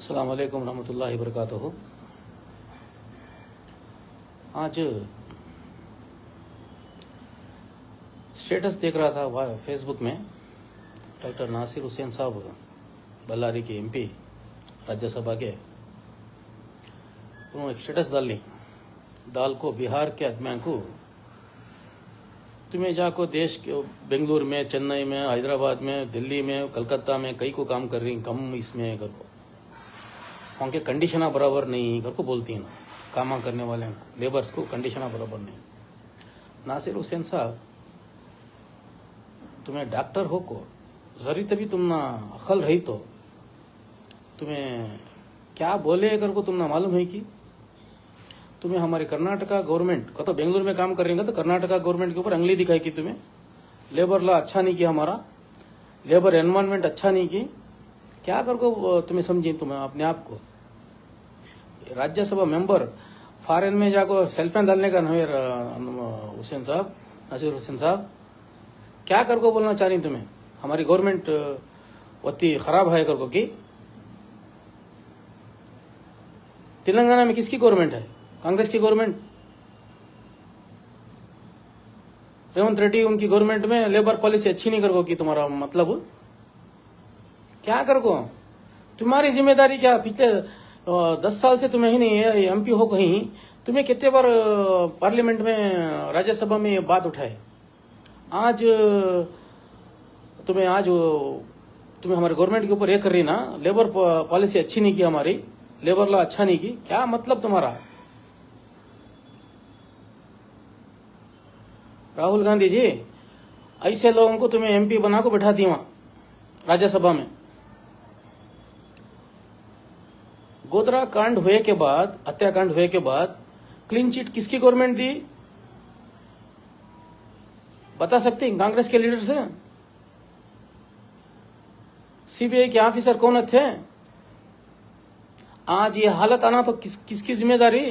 अस्सलाम वालेकुम रहमतुल्लाहि वबरकातुहू। आज स्टेटस देख रहा था फेसबुक में, डॉक्टर नासिर हुसैन साहब बल्लारी के एमपी राज्यसभा के, उन्होंने एक स्टेटस डाल को बिहार के आदमियों को तुम्हें जाको देश के बेंगलुरु में, चेन्नई में, हैदराबाद में, दिल्ली में, कलकत्ता में कई को काम कर रही कम इसमें कर को वहाँ के कंडीशना बराबर नहीं कर को बोलती हैं, काम करने वाले लेबर्स को कंडीशना बराबर नहीं। नासिर हुसैन साहब, तुम्हें डॉक्टर हो को जरी तभी तुम ना अकल रही तो तुम्हें क्या बोले कर को तुम ना मालूम है कि तुम्हें हमारे कर्नाटका गवर्नमेंट का तो बेंगलुरु में काम कर रही है तो कर्नाटका गवर्नमेंट के ऊपर अंगली दिखाई कि तुम्हें लेबर लॉ अच्छा नहीं किया, हमारा लेबर एनवायरनमेंट अच्छा नहीं की, क्या कर को तुम्हें समझी तुम्हें अपने आप को राज्यसभा मेंबर फॉरेन में जाको सेल्फें डालने का नहीं हुसैन साहब, नासिर हुसैन साहब, क्या कर को बोलना चाह रही तुम्हें हमारी गवर्नमेंट अति खराब है कर को कि तेलंगाना में किसकी गवर्नमेंट है? कांग्रेस की गवर्नमेंट। रेवंत रेड्डी उनकी गवर्नमेंट में लेबर पॉलिसी अच्छी नहीं कर को कि तुम्हारा मतलब क्या कर को तुम्हारी जिम्मेदारी क्या? पिछले 10 साल से तुम्हें ही नहीं है एमपी हो कहीं, तुम्हें कितने बार पार्लियामेंट में राज्यसभा में ये बात उठाए? आज तुम्हें हमारे गवर्नमेंट के ऊपर ये कर रही ना, लेबर पॉलिसी अच्छी नहीं की, हमारी लेबर लॉ अच्छा नहीं की, क्या मतलब तुम्हारा? राहुल गांधी जी, ऐसे लोगों को तुम्हें एमपी बना को बैठा दी वहां राज्यसभा में। गोधरा कांड हुए के बाद, हत्याकांड हुए के बाद क्लीन चिट किसकी गवर्नमेंट दी? बता सकते हैं कांग्रेस के लीडर से? सीबीआई के ऑफिसर कौन थे? आज ये हालत आना तो किसकी जिम्मेदारी?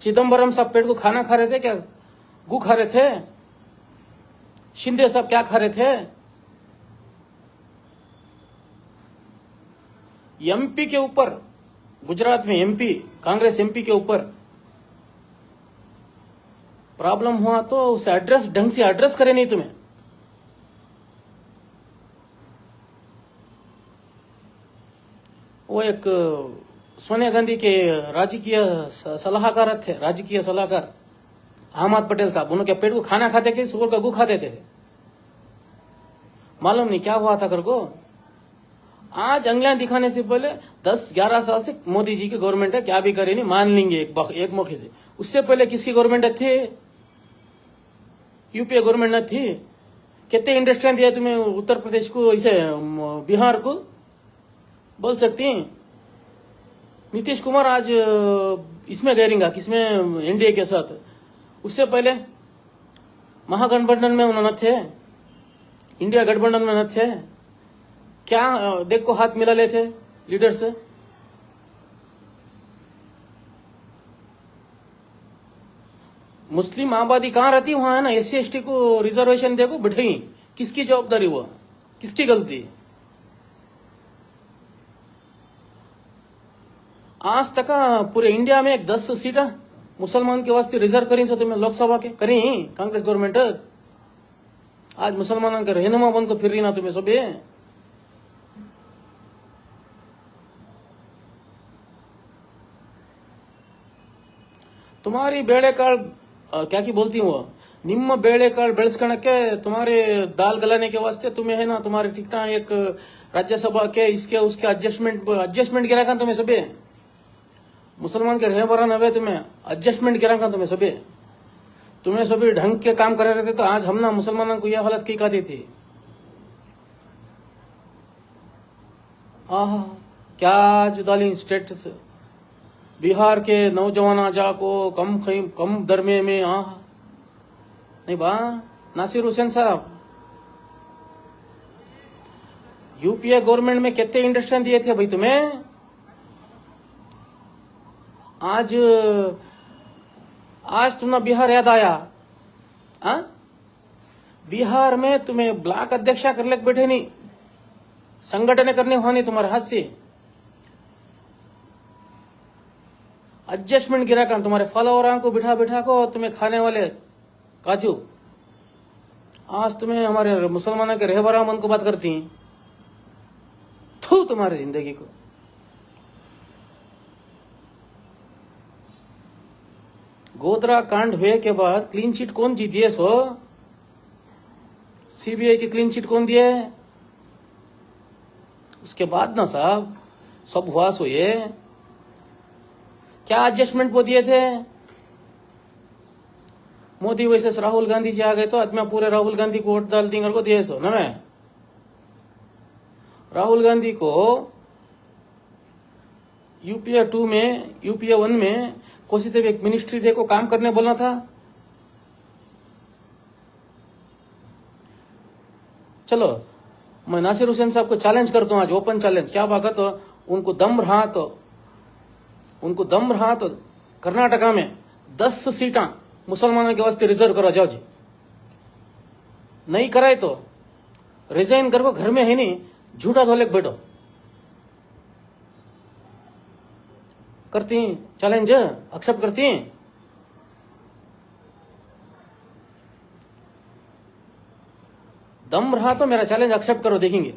चिदम्बरम साहब पेट को खाना खा रहे थे क्या? गू खा रहे थे? शिंदे साहब क्या खा रहे थे? एमपी के ऊपर, गुजरात में एमपी, कांग्रेस एमपी के ऊपर प्रॉब्लम हुआ तो उसे ढंग से एड्रेस करे नहीं तुम्हें। वो एक सोनिया गांधी के राजकीय सलाहकार थे, राजकीय सलाहकार अहमद पटेल साहब, उनके पेट को खाना खाते थे, सुअर का गू खाते थे। मालूम नहीं क्या हुआ था कर को। आज अंगलियां दिखाने से पहले 10-11 साल से मोदी जी की गवर्नमेंट है, क्या भी करे नहीं मान लेंगे एक मौके से। उससे पहले किसकी गवर्नमेंट थी? यूपीए गवर्नमेंट न थी? कितने इंडस्ट्रियां दिया तुम्हें उत्तर प्रदेश को, इसे बिहार को बोल सकती हैं? नीतीश कुमार आज इसमें गैरिंगा किसमें? एनडीए के साथ। उससे पहले महागठबंधन में उन्होंने थे, इंडिया गठबंधन में न थे क्या? देखो हाथ मिला लेते लीडर से। मुस्लिम आबादी कहां रहती वहां है ना, एससी एसटी को रिजर्वेशन देखो बैठे, किसकी जवाबदारी हुआ? किसकी गलती? आज तक पूरे इंडिया में 10 सीटा मुसलमान के वास्ते रिजर्व करी सो तुम्हें लोकसभा के करी कांग्रेस गवर्नमेंट। आज मुसलमानों के रहनुमा बन को फिर रही ना तुम्हें सब। तुम्हारी बेड़ेकाल क्या की बोलती हूँ, निम्म बेड़ेकाल बेड़स्कणಕ್ಕೆ तुम्हारे दाल गलाने के वास्ते तुम्हें है ना, तुम्हारे टिकटा एक राज्यसभा के इसके उसके एडजस्टमेंट गिरा का तुम्हें सबे। मुसलमान के रहे बरा नवे तुम्हें एडजस्टमेंट गिरा का तुम्हें सभी ढंग के काम करे रहते तो आज हम ना मुसलमानों को यह हालत की कहती थी। आह क्या आज डाली स्टेटस, बिहार के नौजवान जाको कम दरमे में नहीं बा। नासिर हुसैन साहब, यूपीए गवर्नमेंट में कितने इंडस्ट्रियां दिए थे भाई तुम्हें? आज तुम्हें बिहार याद आया? बिहार में तुम्हें ब्लॉक अध्यक्षा कर ले बैठे नहीं, संगठन करने हुआ नहीं तुम्हारे हाथ से। एडजस्टमेंट गिरा कर तुम्हारे फॉलोअर को बिठा बिठा को तुम्हें खाने वाले काजू, आज तुम्हें हमारे मुसलमानों के रहबरा मन को बात करती हैं। थू तुम्हारी जिंदगी को। गोधरा कांड हुए के बाद क्लीन चिट कौन जी दिए सो? सीबीआई की क्लीन चिट कौन दिए? उसके बाद ना साहब सब हुआ सो ये क्या एडजस्टमेंट वो दिए थे? मोदी वैसे राहुल गांधी जी आ गए तो आदमी पूरे राहुल गांधी को वोट डाल देंगे को दिए सो ना। मैं राहुल गांधी को यूपीए 2 में यूपीए 1 में कोसी तब एक मिनिस्ट्री दे को काम करने बोलना था। चलो मैं नासिर हुसैन साहब को चैलेंज करता हूं आज, ओपन चैलेंज। क्या बात तो उनको दम रहा तो कर्नाटका में 10 सीटा मुसलमानों के वास्ते रिजर्व करो जाओ जी। नहीं कराए तो रिजाइन करो, घर में है नहीं झूठा धोले बैठो। करती चैलेंज एक्सेप्ट करती हैं? दम रहा तो मेरा चैलेंज एक्सेप्ट करो, देखेंगे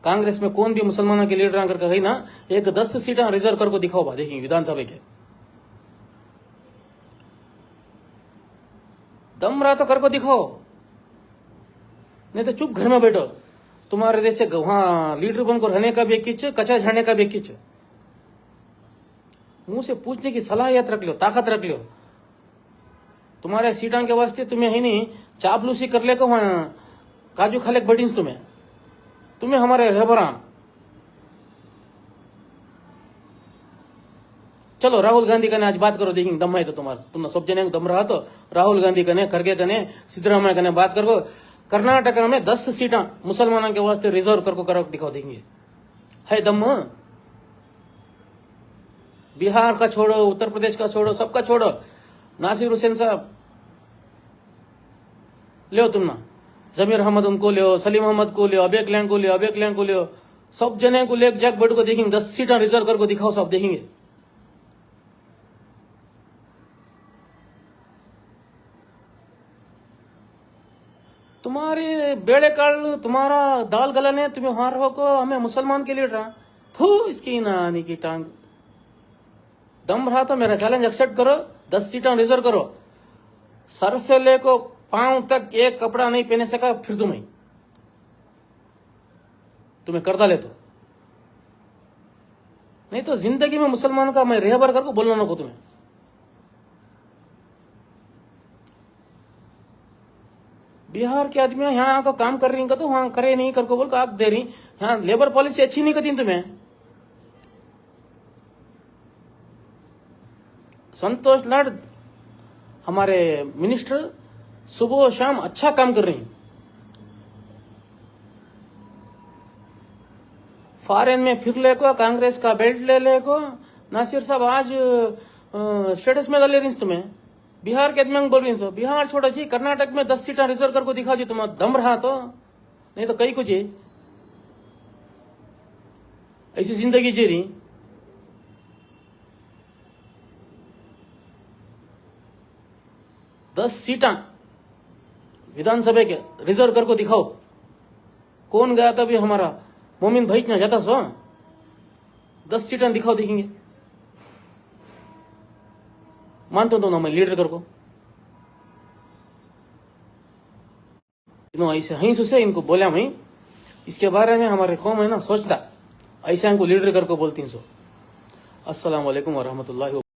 कांग्रेस में कौन भी मुसलमानों के लीडर आकर कही ना एक 10 सीटा रिजर्व करके दिखाओ बा, देखेंगे विधानसभा के। दम रहा तो करके दिखाओ, नहीं तो चुप घर में बैठो। तुम्हारे देश से वहां लीडर बनकर रहने का भी एक किच, कचा झाड़ने का भी एक किच। मुंह से पूछने की सलाहियत रख लो, ताकत रख लो। तुम्हारे सीटा के वास्ते तुम्हें है नहीं चापलूसी कर ले को वहां काजू खाले बटीस तुम्हें हमारे रहबरा। चलो राहुल गांधी कने आज बात करो, देखेंगे दम है तो तुमने सब जने दम रहा तो राहुल गांधी कने, खड़गे कने, सिद्धरामैया कने बात करो। कर्नाटक में 10 सीटा मुसलमानों के वास्ते रिजर्व कर दिखाओ, देखेंगे है दम। बिहार का छोड़ो, उत्तर प्रदेश का छोड़ो, सबका छोड़ो। नासिर हुसैन साहब ले तुम ना, जमीर अहमद उनको ले, सलीम अहमद को ले, अबेक लैंग को ले, अबेक लैंग को ले, सब जने को ले जग बैठ को देखेंगे 10 सीटा रिजर्व करके दिखाओ, सब देखेंगे। तुम्हारे बेड़े काल तुम्हारा दाल गलने तुम्हें वहां रहो को हमें मुसलमान के लिए रहा थू इसकी नानी की टांग। दम रहा तो मेरा चैलेंज एक्सेप्ट करो, 10 सीटा रिजर्व करो। सर से लेको पांव तक एक कपड़ा नहीं पहने सका फिर तुम्हें कर डाले तो नहीं तो जिंदगी में मुसलमान का मैं रहबर करके बोलना ना को तुम्हें। बिहार के आदमी यहाँ आकर काम कर रही तो वहां करे नहीं करको बोल आप दे रही। यहाँ लेबर पॉलिसी अच्छी नहीं करती तुम्हें। संतोष लाड हमारे मिनिस्टर सुबह शाम अच्छा काम कर रही हैं। फॉरेन में फिर ले को कांग्रेस का बेल्ट ले को नासिर साहब आज स्टेटस में डाले रही तुम्हें। बिहार के आदमी बोल रही सो बिहार छोड़ो जी, कर्नाटक में 10 सीटा रिजर्व करके दिखा जी तुम्हारा दम रहा तो, नहीं तो कई कुछ ऐसी जिंदगी जी रही। दस सीटा विधानसभा के रिजर्व करके दिखाओ। कौन गया था भी हमारा मोमिन भाई ना जाता सो 10 सीटा दिखाओ, देखेंगे। मानता हूं ना मैं लीडर कर को ऐसे हई सुसे इनको बोला मैं इसके बारे में हमारे कौम है ना सोचता ऐसे इनको लीडर कर को बोलती सो। अस्सलाम वालेकुम वरहमतुल्लाहि